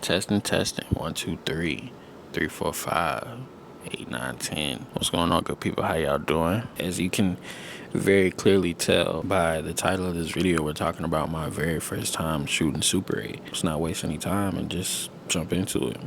Testing, testing. 1, 2, 3, 3, 4, 5, 8, 9, 10. What's going on, good people? How y'all doing? As you can very clearly tell by the title of this video, we're talking about my very first time shooting Super 8. Let's not waste any time and just jump into it.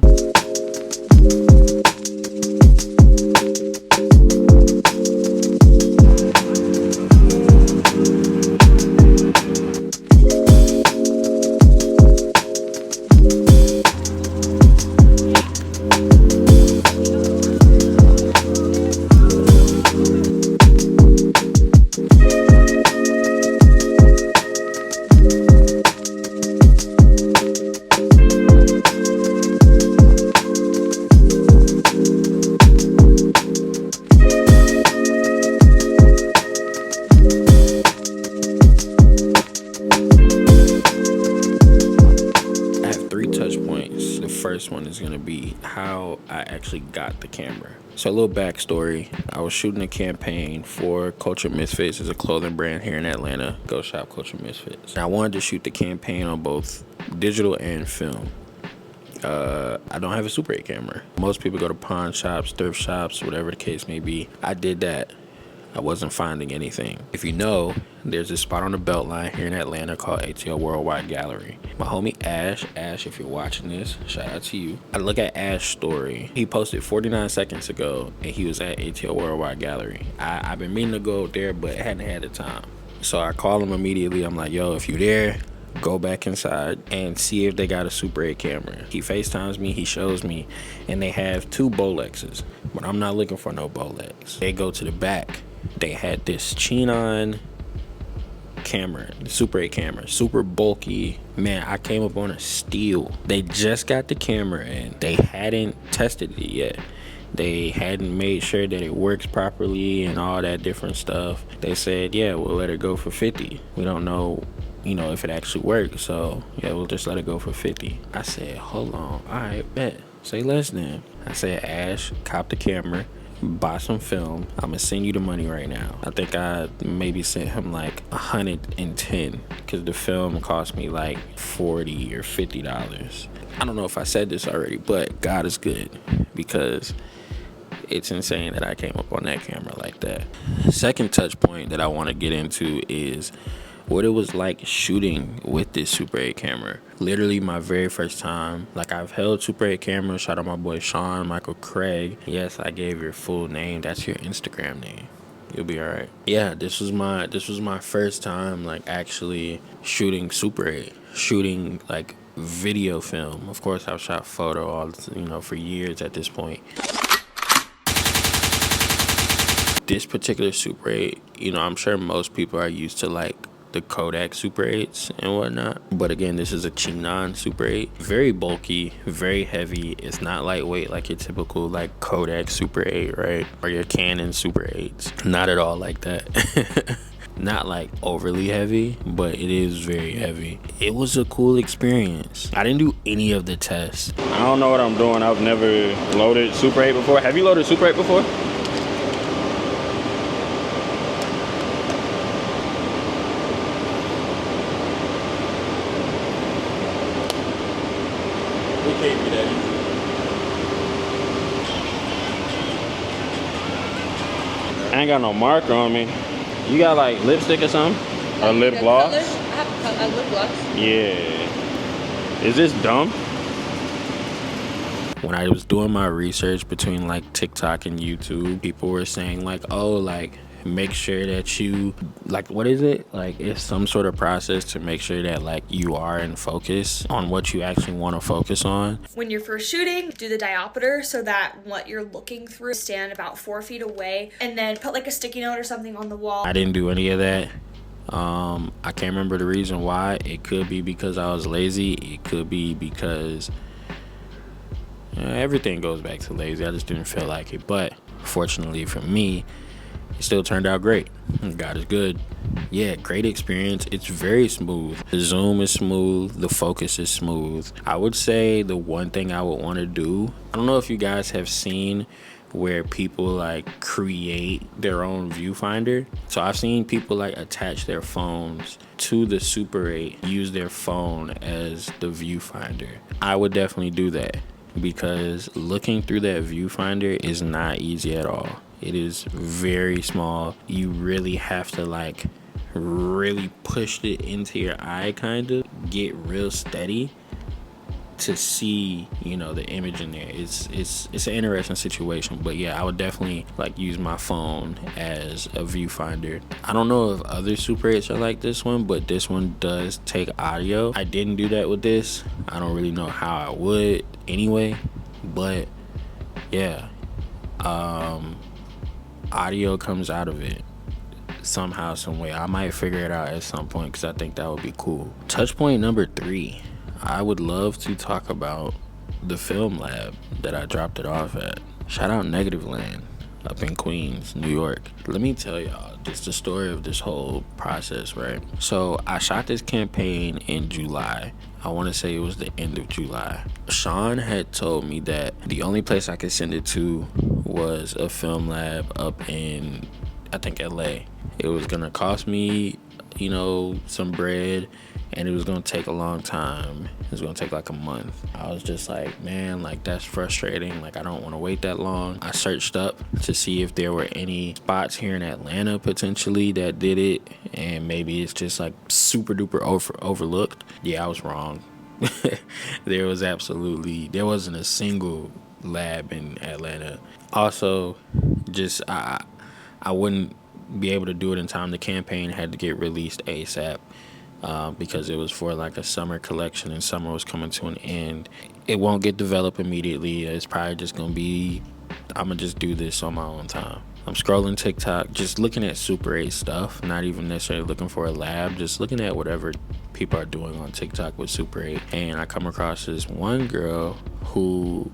First one is going to be how I actually got the camera. So a little backstory. I was shooting a campaign for Culture Misfits. It's a clothing brand here in Atlanta. Go shop Culture Misfits. And I wanted to shoot the campaign on both digital and film. I don't have a Super 8 camera. Most people go to pawn shops, thrift shops, whatever the case may be. I did that. I wasn't finding anything. If you know, there's this spot on the Beltline here in Atlanta called ATL Worldwide Gallery. My homie Ash, if you're watching this, shout out to you. I look at Ash's story. He posted 49 seconds ago and he was at ATL Worldwide Gallery. I've been meaning to go there, but hadn't had the time. So I call him immediately. I'm like, yo, if you're there, go back inside and see if they got a Super 8 camera. He FaceTimes me, he shows me, and they have 2 Bolexes, but I'm not looking for no Bolex. They go to the back. They had this Chinon camera, the Super 8 camera, super bulky. Man, I came up on a steal. They just got the camera in. They hadn't tested it yet. They hadn't made sure that it works properly and all that different stuff. They said, yeah, we'll let it go for 50. We don't know, if it actually works. So, yeah, we'll just let it go for 50. I said, hold on. All right, bet. Say less then. I said, Ash, cop the camera. Buy some film. I'm gonna send you the money right now. I think I maybe sent him like 110 because the film cost me like $40 or $50. I don't know if I said this already, but God is good because it's insane that I came up on that camera like that. Second touch point that I want to get into is what it was like shooting with this Super 8 camera. Literally my very first time. Like, I've held Super 8 cameras. Shout out my boy Sean Michael Craig. Yes, I gave your full name. That's your Instagram name. You'll be all right. Yeah, this was my first time like actually shooting Super 8, shooting like video film. Of course, I've shot photo for years at this point. This particular Super 8, I'm sure most people are used to like the Kodak Super 8s and whatnot, but again, this is a Chinon Super 8. Very bulky, very heavy. It's not lightweight like your typical like Kodak Super 8, right, or your Canon Super 8s. Not at all like that. Not like overly heavy, but it is very heavy. It was a cool experience. I didn't do any of the tests. I don't know what I'm doing. I've never loaded Super 8 before. Have you loaded Super 8 before? Can't be that easy. I ain't got no marker on me. You got like lipstick or something? Or lip gloss? I have a lip gloss. Yeah. Is this dumb? When I was doing my research between like TikTok and YouTube, people were saying like, oh, like make sure that you like, what is it, like it's some sort of process to make sure that like you are in focus on what you actually want to focus on. When you're first shooting, do the diopter so that what you're looking through, stand about 4 feet away, and then put like a sticky note or something on the wall. I didn't do any of that. I can't remember the reason why. It could be because I was lazy. It could be because everything goes back to lazy. I just didn't feel like it. But fortunately for me, it still turned out great. God is good. Yeah, great experience. It's very smooth. The zoom is smooth. The focus is smooth. I would say the one thing I would want to do, I don't know if you guys have seen where people like create their own viewfinder. So I've seen people like attach their phones to the Super 8, use their phone as the viewfinder. I would definitely do that because looking through that viewfinder is not easy at all. It is very small. You really have to like really push it into your eye, kind of get real steady to see, you know, the image in there. It's an interesting situation. But yeah, I would definitely like use my phone as a viewfinder. I don't know if other Super 8s are like this one, but this one does take audio. I didn't do that with this. I don't really know how I would anyway, but yeah, audio comes out of it somehow, some way. I might figure it out at some point because I think that would be cool. Touch point number 3, I would love to talk about the film lab that I dropped it off at. Shout out Negative Land up in Queens, New York. Let me tell y'all just the story of this whole process, right? So I shot this campaign in July. I want to say it was the end of July. Sean had told me that the only place I could send it to was a film lab up in, I think, LA. It was gonna cost me, you know, some bread, and it was gonna take a long time. It was gonna take like a month. I was just like, man, like that's frustrating. Like I don't want to wait that long. I searched up to see if there were any spots here in Atlanta potentially that did it, and maybe it's just like super duper overlooked. Yeah, I was wrong. There wasn't a single lab in Atlanta. Also, just I wouldn't be able to do it in time. The campaign had to get released ASAP because it was for like a summer collection, and summer was coming to an end. It won't get developed immediately. It's probably just gonna be, I'm gonna just do this on my own time. I'm scrolling TikTok, just looking at Super 8 stuff, not even necessarily looking for a lab, just looking at whatever people are doing on TikTok with Super 8. And I come across this one girl who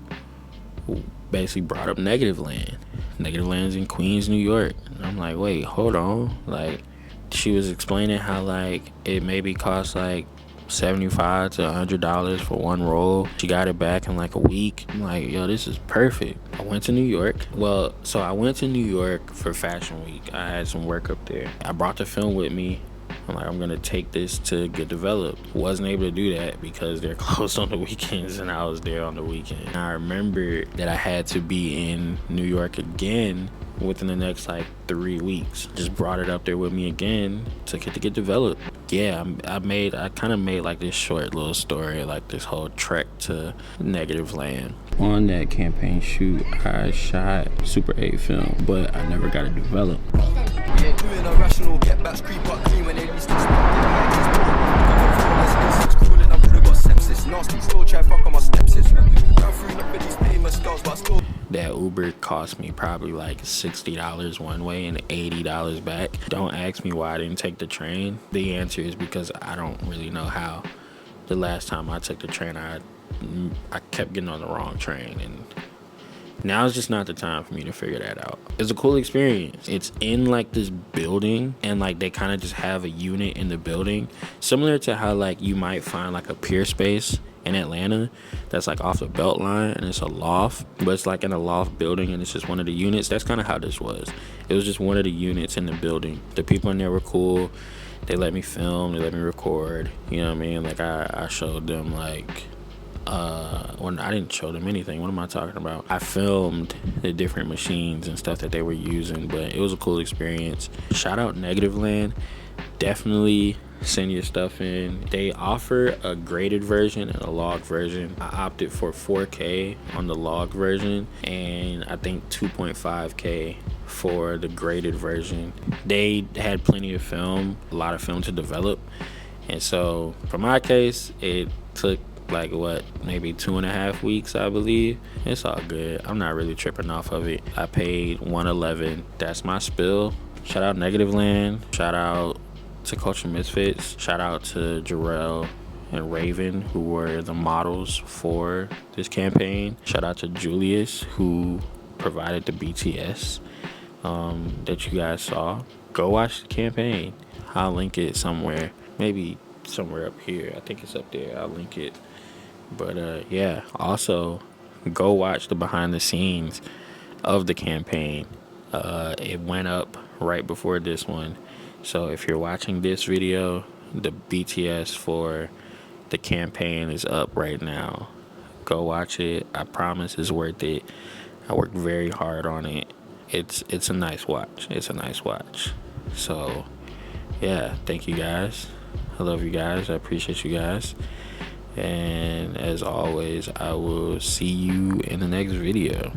basically brought up Negative Land. Negative Land's in Queens, New York. And I'm like, wait, hold on. Like, she was explaining how like it maybe costs like $75 to $100 for one roll. She got it back in like a week. I'm like, yo, this is perfect. I went to New York. So I went to New York for Fashion Week. I had some work up there. I brought the film with me. I'm like, I'm gonna take this to get developed. Wasn't able to do that because they're closed on the weekends, and I was there on the weekend. I remember that I had to be in New York again within the next like 3 weeks. Just brought it up there with me again, took it to get developed. Yeah, I kind of made like this short little story, like this whole trek to Negative Land. On that campaign shoot, I shot Super 8 film, but I never got it developed. Doing irrational, get backs, creep up clean when they least expect That Uber cost me probably like $60 one way and $80 back. Don't ask me why I didn't take the train. The answer is because I don't really know how. The last time I took the train, I kept getting on the wrong train, and now is just not the time for me to figure that out. It's a cool experience. It's in like this building, and like they kind of just have a unit in the building, similar to how like you might find like a pier space in Atlanta that's like off the belt line, and it's a loft, but it's like in a loft building, and it's just one of the units. That's kind of how this was. It was just one of the units in the building. The people in there were cool. They let me film, they let me record, you know what I mean? Like I showed them like when I didn't show them anything. What am I talking about? I filmed the different machines and stuff that they were using, but it was a cool experience. Shout out Negative Land. Definitely send your stuff in. They offer a graded version and a log version. I opted for 4K on the log version, and I think 2.5K for the graded version. They had plenty of film, a lot of film to develop, and so for my case, it took like maybe 2.5 weeks, I believe. It's all good. I'm not really tripping off of it. I paid $111. That's my spill. Shout out Negative Land. Shout out to Culture Misfits. Shout out to Jarrell and Raven, who were the models for this campaign. Shout out to Julius, who provided the BTS that you guys saw. Go watch the campaign. I'll link it somewhere. Maybe somewhere up here. I think it's up there. I'll link it. But yeah, also go watch the behind the scenes of the campaign. It went up right before this one. So if you're watching this video, the BTS for the campaign is up right now. Go watch it. I promise it's worth it. I worked very hard on it. It's a nice watch. It's a nice watch. So yeah, thank you guys. I love you guys. I appreciate you guys. And as always, I will see you in the next video.